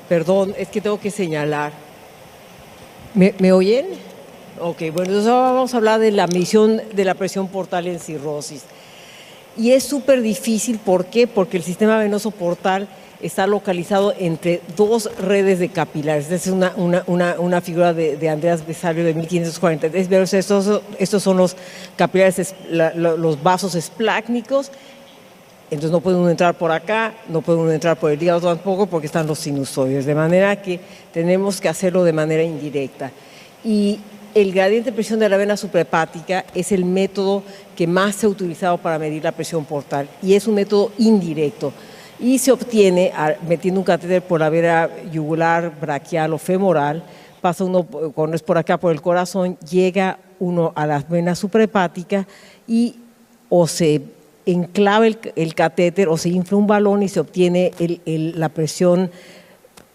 Perdón, es que tengo que señalar. ¿Me oyen? Ok, bueno, entonces ahora vamos a hablar de la medición de la presión portal en cirrosis. Y es súper difícil, ¿por qué? Porque el sistema venoso portal está localizado entre dos redes de capilares. Esta es una figura de Andreas Vesalius de 1543. Estos son los capilares, los vasos esplácnicos. Entonces no puede uno entrar por acá, no puede uno entrar por el hígado tampoco porque están los sinusoides. De manera que tenemos que hacerlo de manera indirecta. Y el gradiente de presión de la vena suprahepática es el método que más se ha utilizado para medir la presión portal y es un método indirecto y se obtiene metiendo un catéter por la vena yugular, braquial o femoral. Pasa uno, cuando es por acá por el corazón, llega uno a la vena suprahepática y o se enclava el catéter o se infla un balón y se obtiene la presión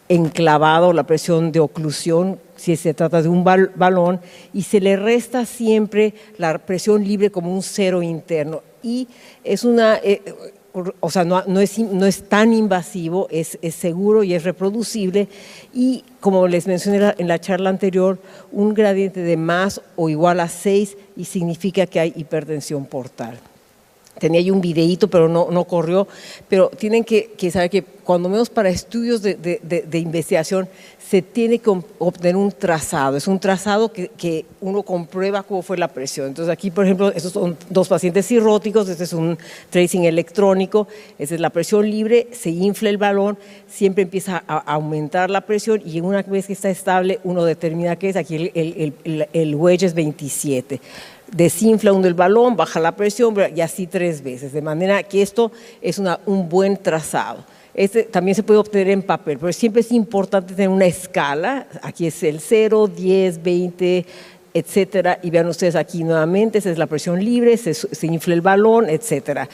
enclavada o la presión de oclusión si se trata de un balón, y se le resta siempre la presión libre como un cero interno. Y es o sea, no es tan invasivo, es seguro y es reproducible, y como les mencioné en la charla anterior, un gradiente de más o igual a 6 y significa que hay hipertensión portal. Tenía yo un videíto, pero no corrió, pero tienen que saber que cuando menos para estudios de investigación se tiene que obtener un trazado. Es un trazado que uno comprueba cómo fue la presión. Entonces aquí, por ejemplo, estos son dos pacientes cirróticos, este es un tracing electrónico, esta es la presión libre, se infla el balón, siempre empieza a aumentar la presión y una vez que está estable uno determina qué es, aquí el wedge es 27. Desinfla uno el balón, baja la presión y así 3 veces, de manera que esto es un buen trazado. Este también se puede obtener en papel, pero siempre es importante tener una escala. Aquí es el 0, 10, 20, etcétera, y vean ustedes aquí nuevamente, esa es la presión libre, se infla el balón, etcétera.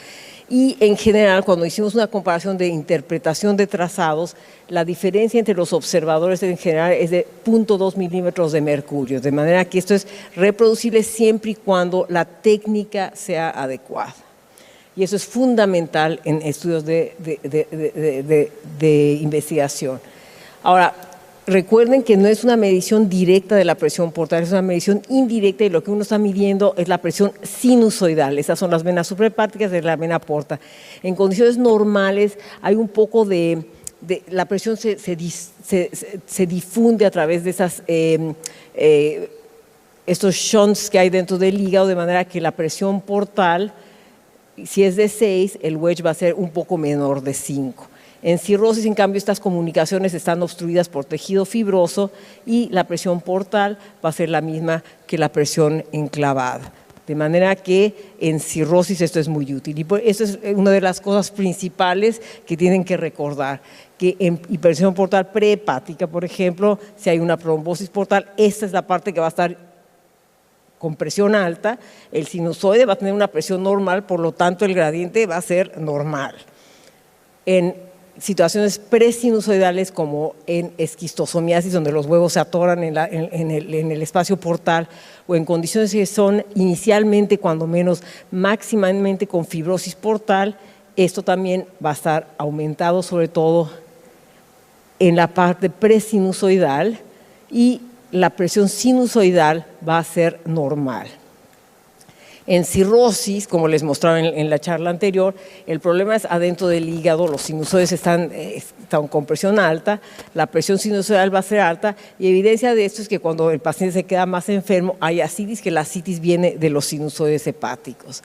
Y en general, cuando hicimos una comparación de interpretación de trazados, la diferencia entre los observadores en general es de 0.2 milímetros de mercurio, de manera que esto es reproducible siempre y cuando la técnica sea adecuada. Y eso es fundamental en estudios de investigación. Ahora, recuerden que no es una medición directa de la presión portal, es una medición indirecta y lo que uno está midiendo es la presión sinusoidal. Esas son las venas suprahepáticas de la vena porta. En condiciones normales hay un poco la presión se difunde a través de estos shunts que hay dentro del hígado, de manera que la presión portal, si es de 6, el wedge va a ser un poco menor de 5. En cirrosis, en cambio, estas comunicaciones están obstruidas por tejido fibroso y la presión portal va a ser la misma que la presión enclavada. De manera que en cirrosis esto es muy útil. Y esto es una de las cosas principales que tienen que recordar, que en hipertensión portal prehepática, por ejemplo, si hay una trombosis portal, esta es la parte que va a estar con presión alta, el sinusoide va a tener una presión normal, por lo tanto el gradiente va a ser normal. En situaciones presinusoidales como en esquistosomiasis, donde los huevos se atoran en el espacio portal, o en condiciones que son inicialmente, cuando menos máximamente con fibrosis portal, esto también va a estar aumentado, sobre todo en la parte presinusoidal, y la presión sinusoidal va a ser normal. En cirrosis, como les mostraba en la charla anterior, el problema es adentro del hígado, los sinusoides están con presión alta, la presión sinusoidal va a ser alta, y evidencia de esto es que cuando el paciente se queda más enfermo hay ascitis, que la ascitis viene de los sinusoides hepáticos.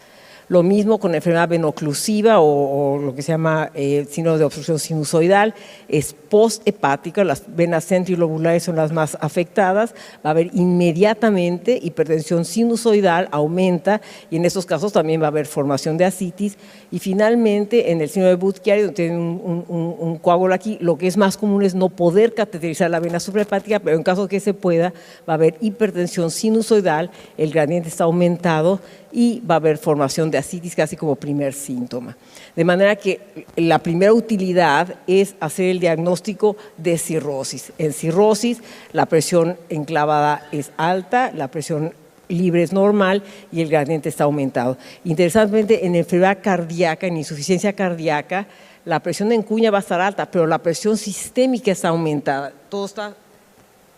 Lo mismo con enfermedad venoclusiva o lo que se llama síndrome de obstrucción sinusoidal, es posthepática, las venas centrilobulares son las más afectadas, va a haber inmediatamente hipertensión sinusoidal, aumenta, y en estos casos también va a haber formación de ascitis. Y finalmente, en el síndrome de Budd-Chiari, donde tienen un coágulo aquí, lo que es más común es no poder cateterizar la vena suprahepática, pero en caso que se pueda, va a haber hipertensión sinusoidal, el gradiente está aumentado y va a haber formación de ascitis casi como primer síntoma. De manera que la primera utilidad es hacer el diagnóstico de cirrosis. En cirrosis la presión enclavada es alta, la presión libre es normal y el gradiente está aumentado. Interesantemente, en enfermedad cardíaca, en insuficiencia cardíaca, la presión en cuña va a estar alta, pero la presión sistémica está aumentada. Todo está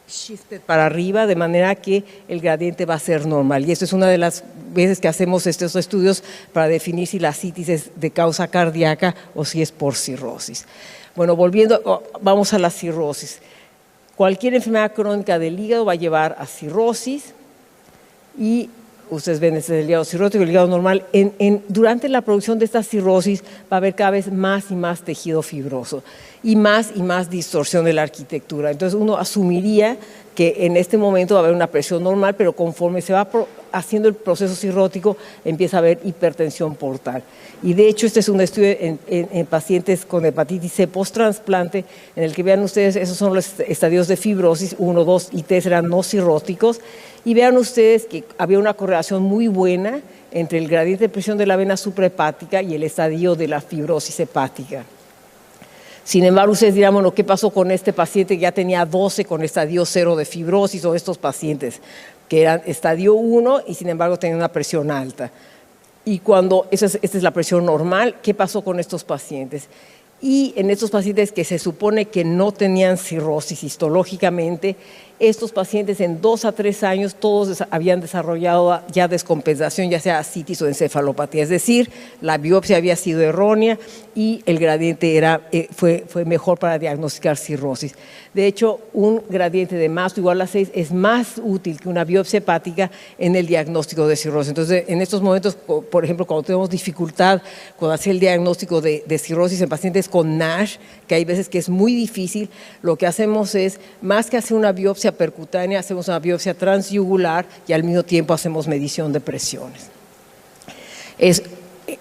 shifted para arriba, de manera que el gradiente va a ser normal. Y esto es una de las veces que hacemos estos estudios para definir si la citis es de causa cardíaca o si es por cirrosis. Bueno, vamos a la cirrosis. Cualquier enfermedad crónica del hígado va a llevar a cirrosis y ustedes ven, este es el hígado cirrótico, el hígado normal. Durante la producción de esta cirrosis va a haber cada vez más y más tejido fibroso y más distorsión de la arquitectura. Entonces uno asumiría que en este momento va a haber una presión normal, pero conforme se va haciendo el proceso cirrótico empieza a haber hipertensión portal. Y de hecho este es un estudio en pacientes con hepatitis C post-trasplante, en el que vean ustedes, esos son los estadios de fibrosis, 1, 2 y 3 eran no cirróticos, y vean ustedes que había una correlación muy buena entre el gradiente de presión de la vena suprahepática y el estadio de la fibrosis hepática. Sin embargo, ustedes dirán, bueno, ¿qué pasó con este paciente que ya tenía 12 con estadio 0 de fibrosis, o estos pacientes que eran estadio 1 y sin embargo tenían una presión alta? Y cuando esta es la presión normal, ¿qué pasó con estos pacientes? Y en estos pacientes que se supone que no tenían cirrosis histológicamente, estos pacientes en 2 a 3 años todos habían desarrollado ya descompensación, ya sea citis o encefalopatía, es decir, la biopsia había sido errónea y el gradiente fue mejor para diagnosticar cirrosis. De hecho, un gradiente de más o igual a 6 es más útil que una biopsia hepática en el diagnóstico de cirrosis. Entonces, en estos momentos, por ejemplo, cuando tenemos dificultad con hacer el diagnóstico de cirrosis en pacientes con NASH, que hay veces que es muy difícil, lo que hacemos es, más que hacer una biopsia percutánea, hacemos una biopsia transyugular y al mismo tiempo hacemos medición de presiones.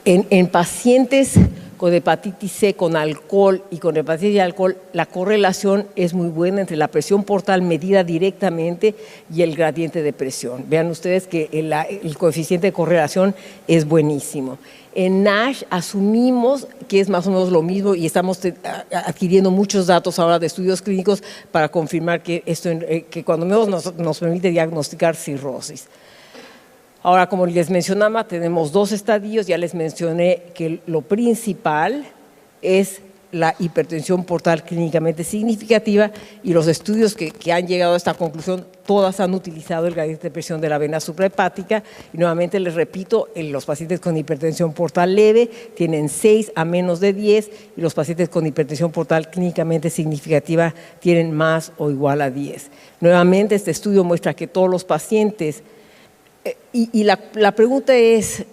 En pacientes con hepatitis C, con alcohol y con hepatitis de alcohol, la correlación es muy buena entre la presión portal medida directamente y el gradiente de presión. Vean ustedes que el coeficiente de correlación es buenísimo. En NASH asumimos que es más o menos lo mismo y estamos adquiriendo muchos datos ahora de estudios clínicos para confirmar que cuando menos nos permite diagnosticar cirrosis. Ahora, como les mencionaba, tenemos 2 estadios. Ya les mencioné que lo principal es la hipertensión portal clínicamente significativa, y los estudios que han llegado a esta conclusión, todas han utilizado el gradiente de presión de la vena suprahepática. Y nuevamente les repito, los pacientes con hipertensión portal leve tienen 6 a menos de 10 y los pacientes con hipertensión portal clínicamente significativa tienen más o igual a 10. Nuevamente, este estudio muestra que todos los pacientes, y la pregunta es,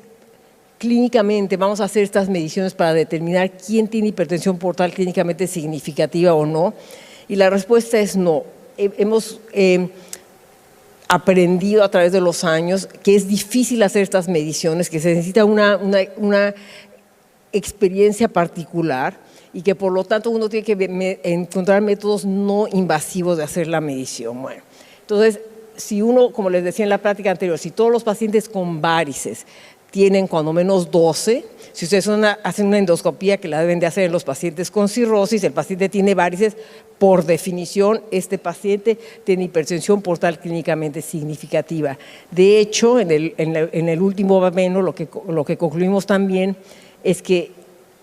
clínicamente, ¿vamos a hacer estas mediciones para determinar quién tiene hipertensión portal clínicamente significativa o no? Y la respuesta es no. Hemos aprendido a través de los años que es difícil hacer estas mediciones, que se necesita una experiencia particular y que por lo tanto uno tiene que encontrar métodos no invasivos de hacer la medición. Bueno, entonces, si uno, como les decía en la práctica anterior, si todos los pacientes con varices tienen cuando menos 12, si ustedes hacen una endoscopía, que la deben de hacer en los pacientes con cirrosis, el paciente tiene varices, por definición este paciente tiene hipertensión portal clínicamente significativa. De hecho, en el último BAMENO lo que concluimos también es que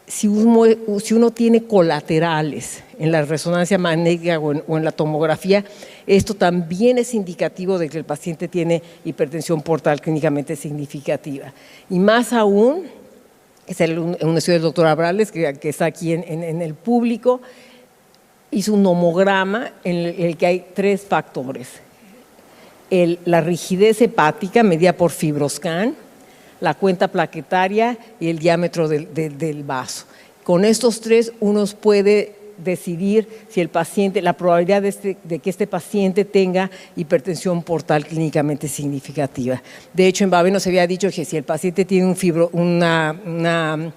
si uno tiene colaterales en la resonancia magnética o en la tomografía, esto también es indicativo de que el paciente tiene hipertensión portal clínicamente significativa. Y más aún, es un estudio del doctor Abrales, que está aquí en el público, hizo un homograma en el que hay 3 factores. La rigidez hepática medida por FibroScan, la cuenta plaquetaria y el diámetro del vaso. Con estos 3 uno puede decidir si el paciente, la probabilidad de que este paciente tenga hipertensión portal clínicamente significativa. De hecho, en BAMENO se había dicho que si el paciente tiene una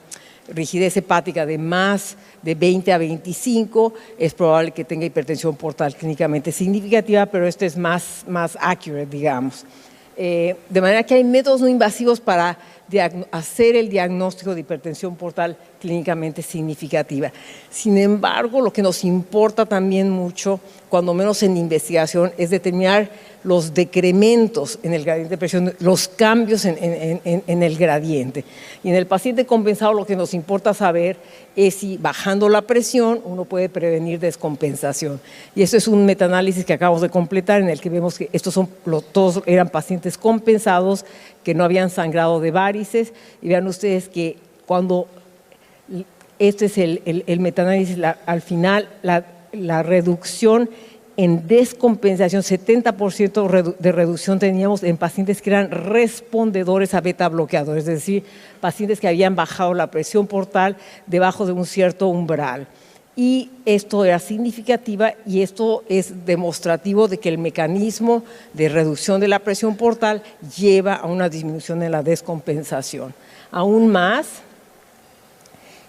rigidez hepática de más de 20 a 25, es probable que tenga hipertensión portal clínicamente significativa, pero esto es más accurate, digamos. De manera que hay métodos no invasivos para hacer el diagnóstico de hipertensión portal clínicamente significativa. Sin embargo, lo que nos importa también mucho, cuando menos en investigación, es determinar los decrementos en el gradiente de presión, los cambios en el gradiente. Y en el paciente compensado lo que nos importa saber es si bajando la presión uno puede prevenir descompensación. Y esto es un metaanálisis que acabamos de completar en el que vemos que todos eran pacientes compensados que no habían sangrado de varices. Y vean ustedes que cuando este es el metaanálisis, al final la reducción en descompensación, 70% de reducción teníamos en pacientes que eran respondedores a beta bloqueadores, es decir, pacientes que habían bajado la presión portal debajo de un cierto umbral. Y esto era significativa y esto es demostrativo de que el mecanismo de reducción de la presión portal lleva a una disminución en la descompensación. Aún más,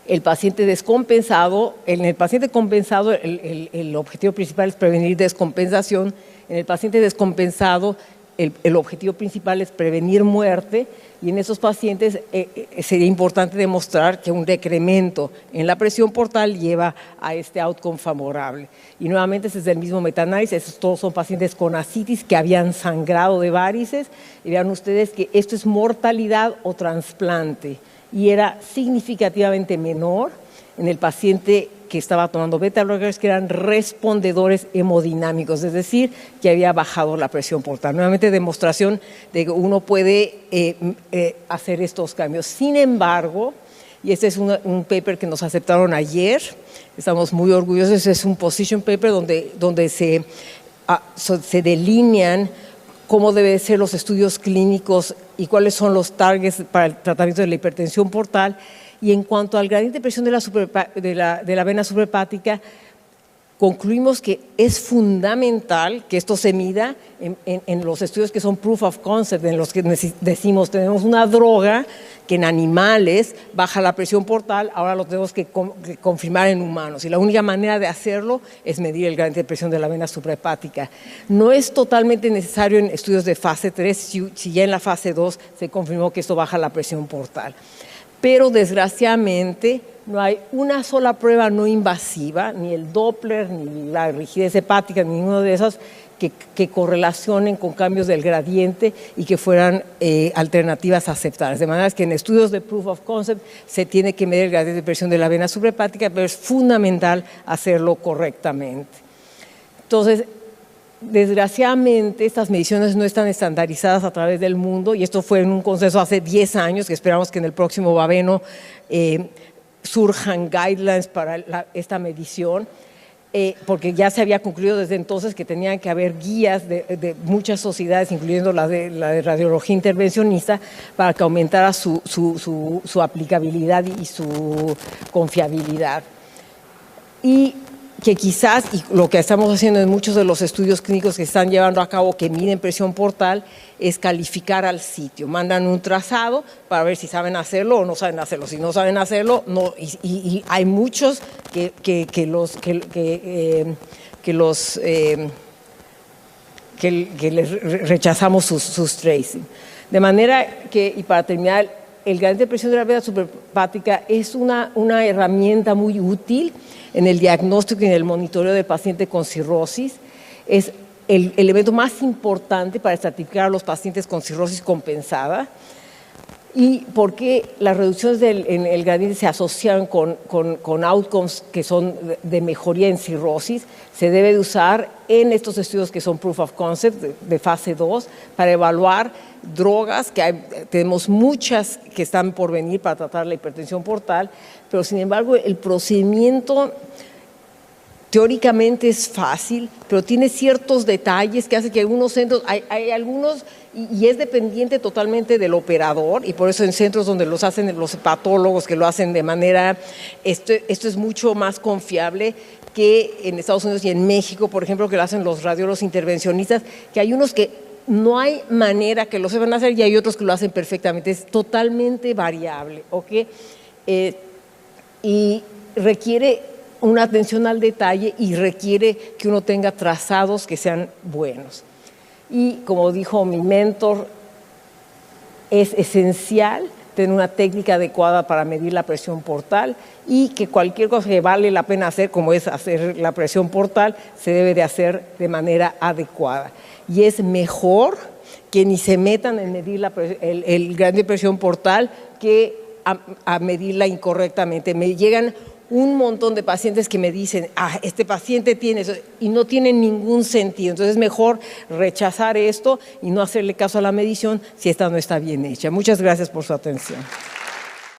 el paciente descompensado, en el paciente compensado el objetivo principal es prevenir descompensación, en el paciente descompensado el objetivo principal es prevenir muerte y en esos pacientes sería importante demostrar que un decremento en la presión portal lleva a este outcome favorable. Y nuevamente ese es el mismo metaanálisis, estos todos son pacientes con ascitis que habían sangrado de varices y vean ustedes que esto es mortalidad o trasplante. Y era significativamente menor en el paciente que estaba tomando beta blockers, que eran respondedores hemodinámicos, es decir, que había bajado la presión portal. Nuevamente demostración de que uno puede hacer estos cambios. Sin embargo, y este es un paper que nos aceptaron ayer, estamos muy orgullosos, es un position paper donde se delinean cómo deben ser los estudios clínicos y cuáles son los targets para el tratamiento de la hipertensión portal. Y en cuanto al gradiente de presión de la vena suprahepática, concluimos que es fundamental que esto se mida en los estudios que son proof of concept, en los que decimos tenemos una droga que en animales baja la presión portal, ahora lo tenemos que confirmar en humanos. Y la única manera de hacerlo es medir el gradiente de presión de la vena suprahepática. No es totalmente necesario en estudios de fase 3, si ya en la fase 2 se confirmó que esto baja la presión portal. Pero desgraciadamente no hay una sola prueba no invasiva, ni el Doppler, ni la rigidez hepática, ni ninguno de esos que correlacionen con cambios del gradiente y que fueran alternativas aceptables. De manera que en estudios de proof of concept se tiene que medir el gradiente de presión de la vena suprahepática, pero es fundamental hacerlo correctamente. Entonces, desgraciadamente, estas mediciones no están estandarizadas a través del mundo y esto fue en un consenso hace 10 años, que esperamos que en el próximo Baveno surjan guidelines para esta medición, porque ya se había concluido desde entonces que tenían que haber guías de muchas sociedades, incluyendo la de radiología intervencionista, para que aumentara su aplicabilidad y su confiabilidad. Y que quizás, y lo que estamos haciendo en muchos de los estudios clínicos que están llevando a cabo que miden presión portal, es calificar al sitio. Mandan un trazado para ver si saben hacerlo o no saben hacerlo. Si no saben hacerlo, no. Y hay muchos que les rechazamos sus tracing. De manera que, y para terminar, el gradiente de presión de la vena suprahepática es una herramienta muy útil en el diagnóstico y en el monitoreo del paciente con cirrosis. Es el elemento más importante para estratificar a los pacientes con cirrosis compensada y porque las reducciones en el gradiente se asocian con outcomes que son de mejoría en cirrosis. Se debe de usar en estos estudios que son proof of concept de fase 2 para evaluar drogas, que tenemos muchas que están por venir para tratar la hipertensión portal, pero sin embargo el procedimiento teóricamente es fácil, pero tiene ciertos detalles que hacen que algunos centros, hay algunos, y es dependiente totalmente del operador, y por eso en centros donde los hacen los hepatólogos, que lo hacen de manera, esto es mucho más confiable que en Estados Unidos y en México, por ejemplo, que lo hacen los radiólogos intervencionistas, que hay unos que no hay manera que lo sepan hacer y hay otros que lo hacen perfectamente, es totalmente variable, ¿ok? Y requiere una atención al detalle y requiere que uno tenga trazados que sean buenos. Y como dijo mi mentor, es esencial tener una técnica adecuada para medir la presión portal y que cualquier cosa que vale la pena hacer, como es hacer la presión portal, se debe de hacer de manera adecuada. Y es mejor que ni se metan en medir el grado de presión portal que a medirla incorrectamente. Me llegan un montón de pacientes que me dicen, este paciente tiene eso, y no tiene ningún sentido. Entonces es mejor rechazar esto y no hacerle caso a la medición si esta no está bien hecha. Muchas gracias por su atención.